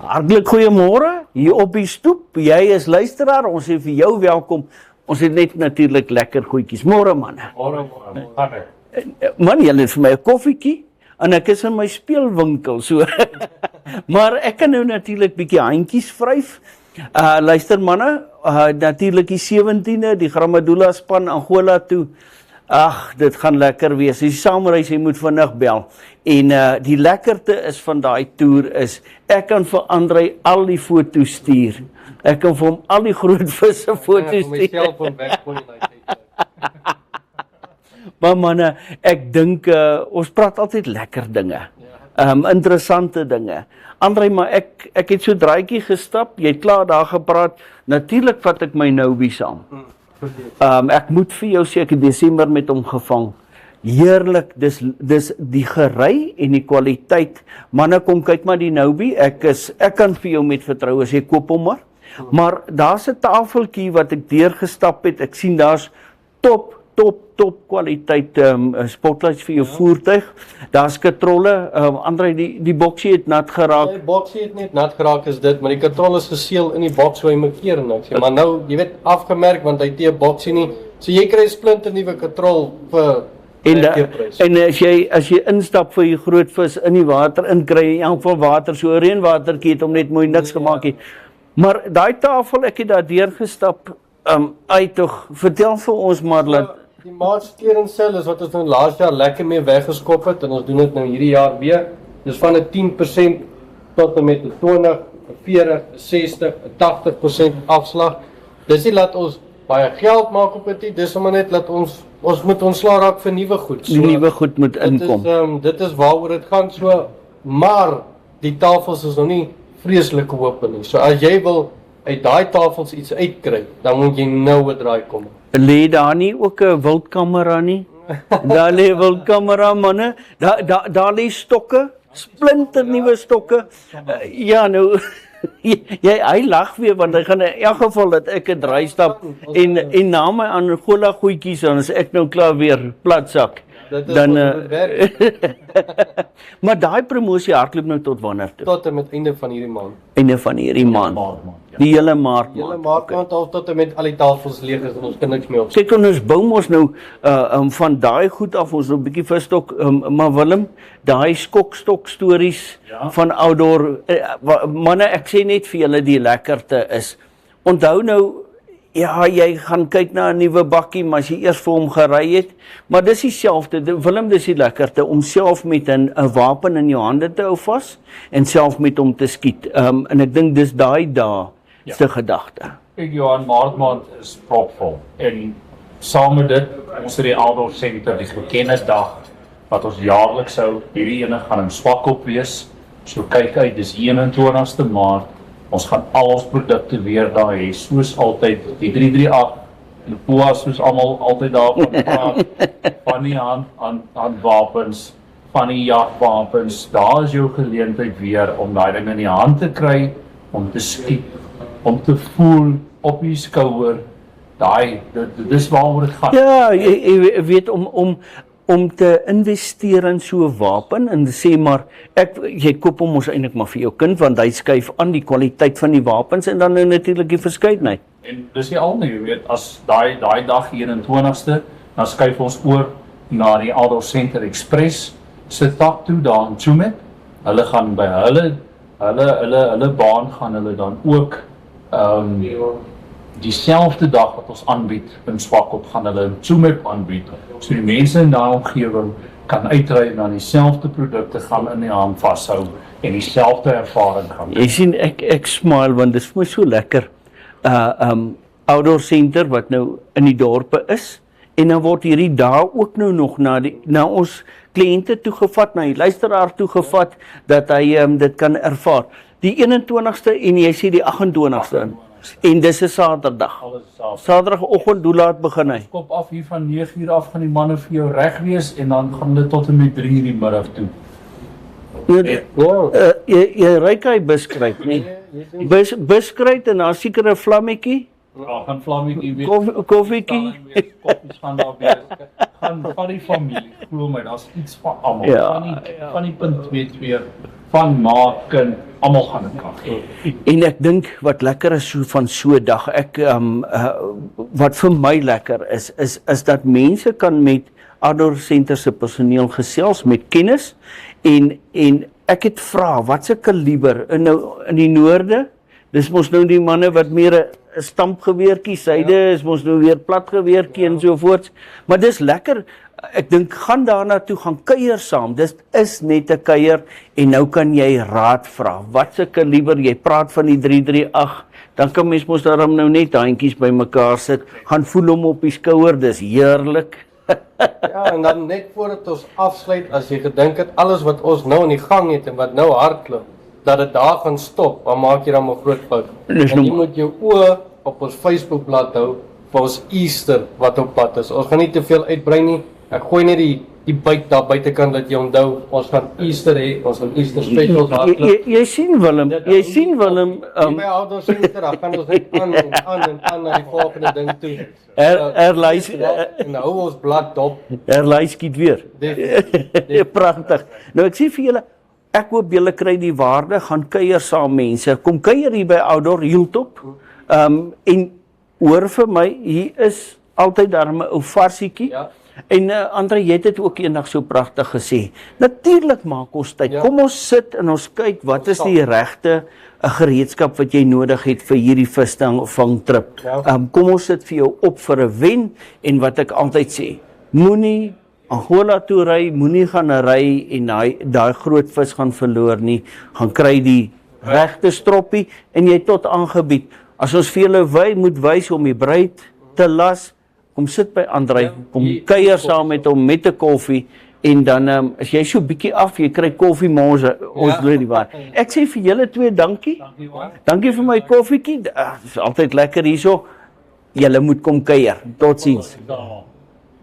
Hartlik goeiemôre, hier op die stoep. Jy is luisteraar, ons sê vir jou welkom. Ons het net natuurlik lekker goedjies. Môre manne. Môre. Man, julle het vir my 'n koffietjie en ek is in my speelwinkel so. Maar ek kan nou natuurlik bietjie handjies vryf. Luister manne, natuurlik die 17de, die Grammadula span Angola toe. Ag, dit gaan lekker wees. As jy saamreis, jy moet vinnig bel. En die lekkerte is van daai toer is, ek kan vir Andrei al die foto's stuur. Ek kan vir hom al die groot visse foto's stuur. Maar manne, ek dink, ons praat altyd lekker dinge. Interessante dinge. Andrei, maar ek het so draaitjie gestap, jy het klaar daar gepraat, natuurlik vat ek my Noubie saam. Ek moet vir jou sê, ek het Desember met hom gevang. Heerlik, dis die gery en die kwaliteit. Manne, kom kyk maar die Noubie, ek kan vir jou met vertroue sê, koop hom maar. Maar daar's 'n tafeltjie wat ek deurgestap het, ek sien daar's top kwaliteit spotlights vir jou voertuig. Daar's katrolle, Andrei, die boksie het nat geraak. Die boksie het net nat geraak is dit, maar die katrol is geseël in die boks waar jy moet keer en ek sê, maar nou, jy weet, afgemerk, want hy het nie 'n boksie nie, so jy kry 'n splinter nuwe katrol vir En as jy instap vir die groot vis in die water, inkry in elk geval water, so 'n reënwatertjie het hom net mooi niks gemaak het. Maar daai tafel, ek het daar deurgestap, vertel vir ons maar dat die maatskeer en sel is wat ons nou laas jaar lekker mee weggeskop het en ons doen dit nou hierdie jaar weer. Dis van 'n 10% tot en met 'n 20, 'n 40, 'n 60, 'n 80% afslag. Dis nie laat ons baie geld maak op dit, dis sommer net laat ons moet ontslaa raak vir nuwe goed. Die nuwe goed moet inkom. Dit is waaroor dit gaan so, maar die tafels is nog nie vreeslik oop nie. So as jy wil uit daai tafels iets uitkry, dan moet jy nou 'n draai kom. Lê daar nie ook 'n wildkamera nie? Daar lê wildkamera manne. Daar lê stokke, splinter nuwe stokke. Ja nou hy lag weer want hy gaan in elk geval dat ek 'n draai stap en na my Angola goedjies dan is ek nou klaar weer platsak. Dan maar daai promosie hardloop nou tot wanneer toe? Tot en met einde van hierdie maand. Einde van hierdie maand. Die hele maart. Die hele maand al tot en met al die tafels leeg is en ons kan niks meer op. Kyk, ons bou mos nou van daai goed af, ons nou 'n bietjie verstok, maar Willem, daai skokstok stories van outdoor, manne, ek sê net vir julle die lekkerte is. Onthou nou, ja, jy gaan kyk na 'n nuwe bakkie, maar as jy eers vir hom gery het, maar dis dieselfde, Willem, dis die lekkerte, om self met 'n wapen in jou hande te hou vas, en self met hom te skiet, en ek dink dis daai dae se gedagte. Kyk Johan, maand is propvol, en saam met dit, ons het die Outdoor Center, die bekende dag, wat ons jaarliks hou, hierdie ene gaan in Swakop wees, so kyk uit, dis 21ste Maart, ons gaan al ons produkte weer daar hê, soos altyd, die 338, die POA soos almal altyd daarvan praat, van die handwapens, van die jagwapens, daar is jou geleentheid weer om daai ding in die hand te kry, om te skiet, om te voel op die skouer, dis waaroor dit gaan. Ja, jy weet, om te investeer in so 'n wapen en sê maar, jy koop hom ons eintlik maar vir jou kind, want hy skuif aan die kwaliteit van die wapens en dan natuurlik die verskeidenheid. En dis nie al nie, jy weet, as daai dag 21ste, dan skuif ons oor na die Outdoor Center Express, se tak toe daar in Tsumeb. Hulle gaan by hulle baan gaan hulle dan ook dieselfde dag wat ons aanbied in Swakop, gaan hulle in Tsumeb aanbied. So die mense in daai omgewing kan uitry en dan dieselfde produkte gaan in die hand vashou en dieselfde ervaring gaan. Jy sien, ek smile want dit is vir my so lekker. Outdoor Center wat nou in die dorpe is, en dan word hierdie dae ook nou nog na ons kliënte toegevat, na die luisteraar toegevat, dat hy dit kan ervaar. Die 21ste en jy sê die 28ste. En dis 'n Saterdag. Saterdagoggend, hoe laat begin hy? Kop af hier van 9:00 af gaan die manne vir jou reg wees en dan gaan hulle tot en met 3:00 die middag toe. Jy ryk hy buskruit, nee. Buskruit en dan seker 'n vlammetjie. Ja, gaan vlammetjie weer. Koffietjie. Koffies gaan daar weer. Gaan van die familie, glo my, daar's iets van almal. Van die punt 22 van ma, kind, almal gaan dit kan gee. En ek dink wat lekker is van so 'n dag, wat vir my lekker is dat mense kan met Ador Center se personeel gesels met kennis en ek het vra, wat se kaliber in die noorde, dis mos nou die manne wat meer 'n stampgeweertjie, syde is mos nou weer platgeweertjie en so voorts, maar dis lekker, ek dink gaan daarna toe gaan kuier saam, dis is net 'n kuier en nou kan jy raad vra, wat se kaliber, jy praat van die 338, dan kan mens mos daarom nou net handjies by mekaar sit, gaan voel hom op die skouer, dis heerlik. Ja, en dan net voordat ons afsluit, as jy gedink het, alles wat ons nou in die gang het en wat nou hardloop, dat dit daar gaan stop, dan maak jy dan 'n groot fout. En jy moet jou oë op ons Facebookblad hou, vir ons Easter wat op pad is. Ons gaan nie te veel uitbrei nie, ek gooi net die byt daar buitekant dat jy onthou, ons gaan Easter hê, ons gaan Easter specials hardloop. Jy sien Willem, By Ador Center, dan gaan ons net aan na die volgende ding toe. En hou ons blad dop. Lys skiet weer. Pragtig. Nou ek sê vir julle, ek hoop julle kry die waarde, gaan kuier saam mense, kom kuier hier by Ador Hilltop, en hoor vir my, hier is altyd daar 'n ou varsiekie, Ja. En Andre, jy het dit ook eendag so pragtig gesê. Natuurlik maak ons tyd. Ja. Kom ons sit en ons kyk wat is die regte gereedskap wat jy nodig het vir hierdie visvangtrip. Ja. Kom ons sit vir jou op vir 'n wen en wat ek altyd sê, moenie Angola toe ry, moenie gaan ry en daai groot vis gaan verloor nie. Gaan kry die regte stroppie en jy tot aangebied. As ons vir julle moet wys om die bruid te las, kom sit by Andrei, kom kuier saam met hom met 'n koffie en dan as jy so bietjie af, jy kry koffie mors, ons glo nie waar. Ek sê vir julle twee dankie. Dankie vir my koffietjie. Dit is altyd lekker hierso. Julle moet kom kuier. Totsiens.